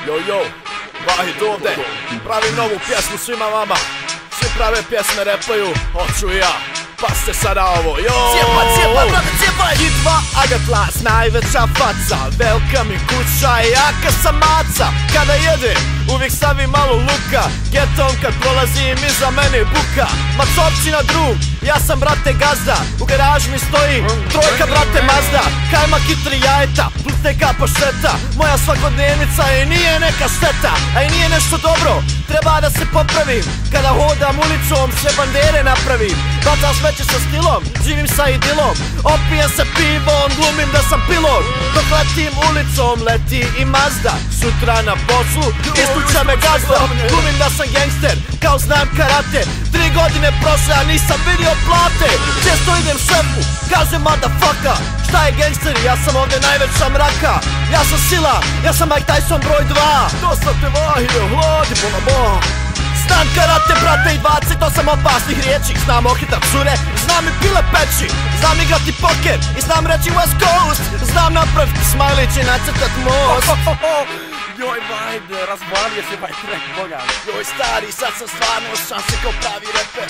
Yo, Vahid ovdje, pravim novu pjesmu svima vama. Svi prave pjesme repaju, hoću i ja. Pa ste sada ovo, yo! Cijepaj, brate, cijepaj! Hit 2, Agatlas, najveća faca. Velika mi kuća i jaka sam maca. Kada jedem, uvijek stavim malo luka. Getom kad prolazim, iza mene buka. Macovčina drug, ja sam brate gazda. U garaži mi stoji trojka brate Mazda. Kajmak i 3 jajeta, plus neka pašteta. Moja svakodnevnica i nije neka šteta. A i nije nešto dobro, treba da se popravim. Kada hodam ulicom, sve bandere napravim. Bacam smeće sa stilom, živim sa idilom. Opijem se pivom, glumim da sam pilot. Dok letim ulicom, leti i Mazda. Sutra na poslu, isključa me gazda. Glumim da sam gangster, kao znam karate. 3 godine prošle, a nisam vidio plate. Često idem šefu, kažem motherfucker. Šta je gangster, ja sam ovdje najveća mraka. Ja sam sila, ja sam Mike Tyson broj 2. Dosta te Vahide, hladi bolabo. Znam karate, brate, i 28 opasnih riječi. Znam ohitat cure, znam i pile peći. Znam igrati poker i znam reći West Coast. Znam napraviti smajlić i nacrtat most. Joj, Vahide, razvalio se ovaj track, boga. Joj stari, sad sam stvarno osjećam se kao pravi reper.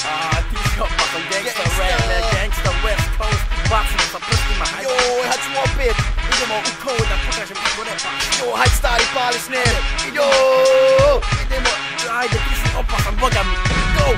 Ti si opasan gangsta rap, ne gangsta West Coast. Bacimo sa prstima, hajde. Joj, hajde ćemo opet. Idemo u kod da pokažem kako repa. Joj, hajde stari, pali snijeg. Idemo, hajde, ti si opasan, boga mi. Go.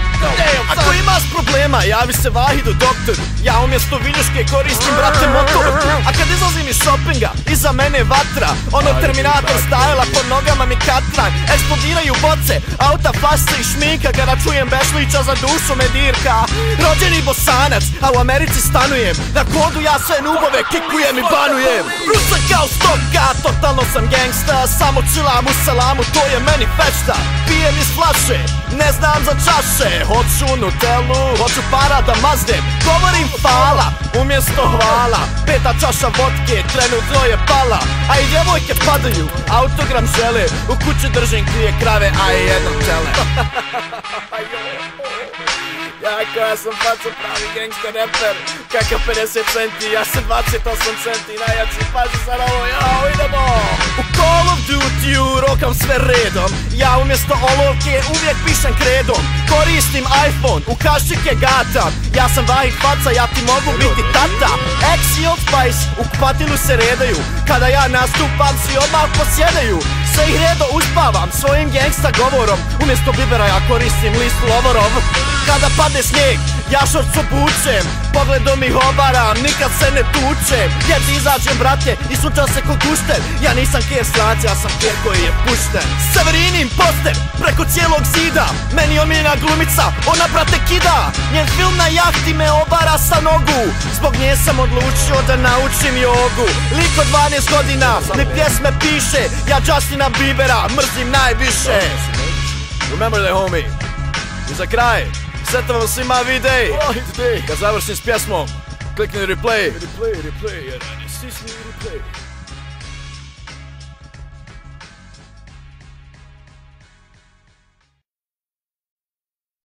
Ako imaš problema, javi se Vahidu doktoru. Ja umjesto viljuške koristim, brate, motor. A kad izlazim iz shoppinga, iza mene vatra. Ono Terminator stajla, po nogama mi katran. Eksplodiraju boce, auta, flašce i šminka. Kada čujem Bešlića, za dušu me dirka. Rođeni Bosanac, a u Americi stanujem. Na kodu ja sve nubove kikujem i banujem. Rusak kao stoka, totalno sam gangsta. Samo čilam u salamu, to je meni fešta. Pijem iz flaše, ne znam za čaše. Hoću Nutellu, hoću para da mazdem. Govorim fala, umjesto hvala. 5. čaša vodke, trenutno je pala. A i djevojke padaju, autogram žele. U kući držim 2 krave, a i 1 tele. Ja sam faco pravi gangster rapper. Kakav 50 centi, ja sam 28 centi. Najjači, pazi sad ovo, jao, idemo. U Call of Duty-u rokam sve redom. Ja umjesto olovke uvijek pišem kredom. Koristim iPhone, u kašike gatam. Ja sam Vahid faca, ja ti mogu biti tata. X i Old Spice, u kupatilu se redaju. Kada ja nastupam, svi odmah posjedaju. Sve ih redo uspavam svojim gangsta govorom. Umjesto bibera ja koristim list lovorov. Kada padne snijeg, ja šorc obučem. Pogledom ih obaram, nikad se ne tučem. Jer ti izađem, brate, i slučam se ko gušter. Ja nisam kjer stranci, ja sam kjer koji je pušten. Severinin poster, preko cijelog zida. Meni omiljena glumica, ona brate kida. Njen film na jahti me obara sa nogu. Zbog nje sam odlučio da naučim jogu. Lik od 12 godina, mi pjesme piše. Ja Justina Biebera mrzim najviše. Remember that, homie. I za kraj, sretan vam svima videj. Kad završim s pjesmom, klikni replay. Replay, jer ne stisni replay.